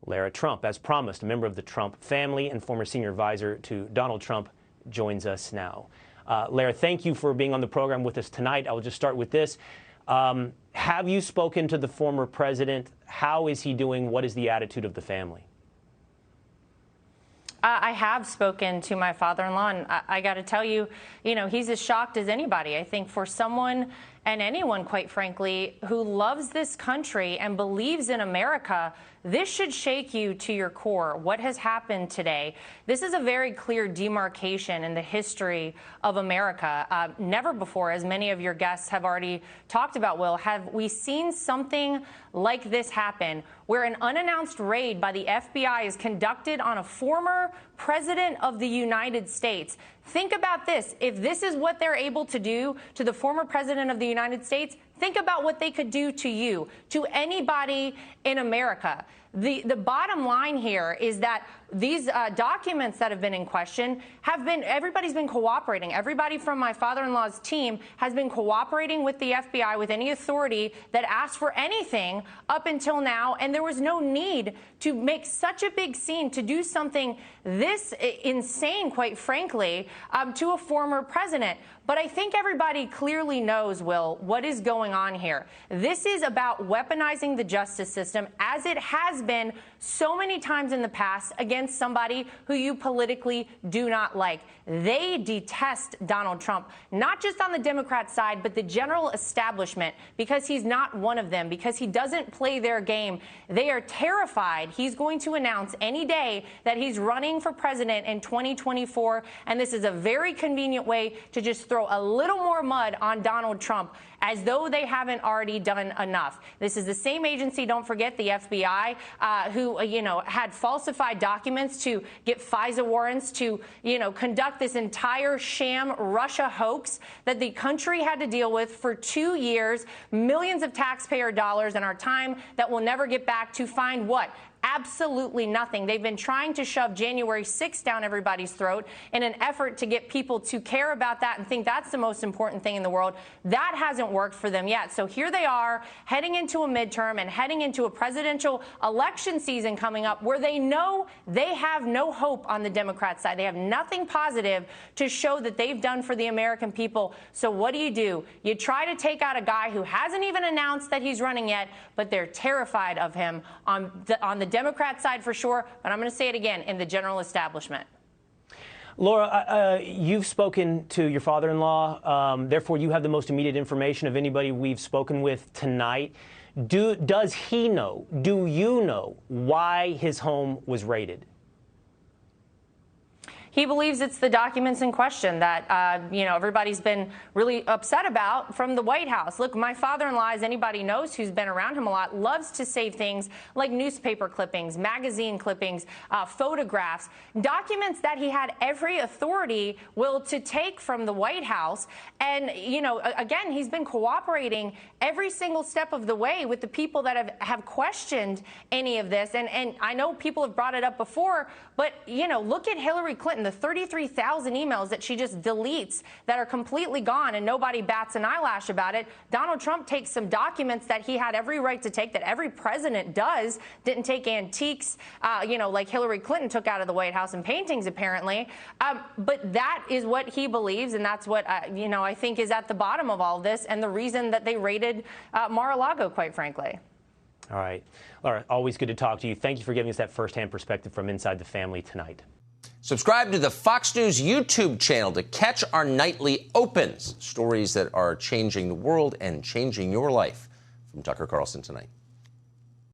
Lara Trump. As promised, a member of the Trump family and former senior advisor to Donald Trump joins us now. Lara, thank you for being on the program with us tonight. I will just start with this. Have you spoken to the former president? How is he doing? What is the attitude of the family? I have spoken to my father-in-law, and I got to tell you, he's as shocked as anybody. I think for someone and anyone, quite frankly, who loves this country and believes in America, this should shake you to your core. What has happened today? This is a very clear demarcation in the history of America. Never before, as many of your guests have already talked about, Will, have we seen something like this happen, where an unannounced raid by the FBI is conducted on a former president of the United States. Think about this. If this is what they're able to do to the former president of the United States, think about what they could do to you, to anybody in America. The bottom line here is that these documents that have been in question everybody's been cooperating. Everybody from my father-in-law's team has been cooperating with the FBI, with any authority that asked for anything up until now. And there was no need to make such a big scene, to do something this insane, quite frankly, to a former president. But I think everybody clearly knows, Will, what is going on here. This is about weaponizing the justice system, as it has been so many times in the past, against somebody who you politically do not like. They detest Donald Trump, not just on the Democrat side, but the general establishment, because he's not one of them, because he doesn't play their game. They are terrified he's going to announce any day that he's running for president in 2024, and this is a very convenient way to just throw a little more mud on Donald Trump, as though they haven't already done enough. This is the same agency, don't forget, the FBI, who, had falsified documents to get FISA warrants to, conduct this entire sham Russia hoax that the country had to deal with for 2 years, millions of taxpayer dollars, and our time that we'll never get back to find what? Absolutely nothing. They've been trying to shove January 6th down everybody's throat in an effort to get people to care about that and think that's the most important thing in the world. That hasn't worked for them yet. So here they are, heading into a midterm and heading into a presidential election season coming up, where they know they have no hope on the Democrat side. They have nothing positive to show that they've done for the American people. So what do? You try to take out a guy who hasn't even announced that he's running yet, but they're terrified of him on the Democrat side for sure, but I'm going to say it again, in the general establishment. Laura, you've spoken to your father-in-law. Therefore, you have the most immediate information of anybody we've spoken with tonight. Does he know, do you know, why his home was raided? He believes it's the documents in question that, everybody's been really upset about from the White House. Look, my father-in-law, as anybody knows who's been around him a lot, loves to save things like newspaper clippings, magazine clippings, photographs, documents that he had every authority, Will, to take from the White House. And, again, he's been cooperating every single step of the way with the people that have questioned any of this. And I know people have brought it up before, but, look at Hillary Clinton, the 33,000 emails that she just deletes that are completely gone and nobody bats an eyelash about it. Donald Trump takes some documents that he had every right to take, that every president does, didn't take antiques, like Hillary Clinton took out of the White House, and paintings, apparently. But that is what he believes, and that's what, I think is at the bottom of all this, and the reason that they raided Mar-a-Lago, quite frankly. All right. Laura, always good to talk to you. Thank you for giving us that firsthand perspective from inside the family tonight. Subscribe to the Fox News YouTube channel to catch our nightly opens, stories that are changing the world and changing your life. From Tucker Carlson Tonight.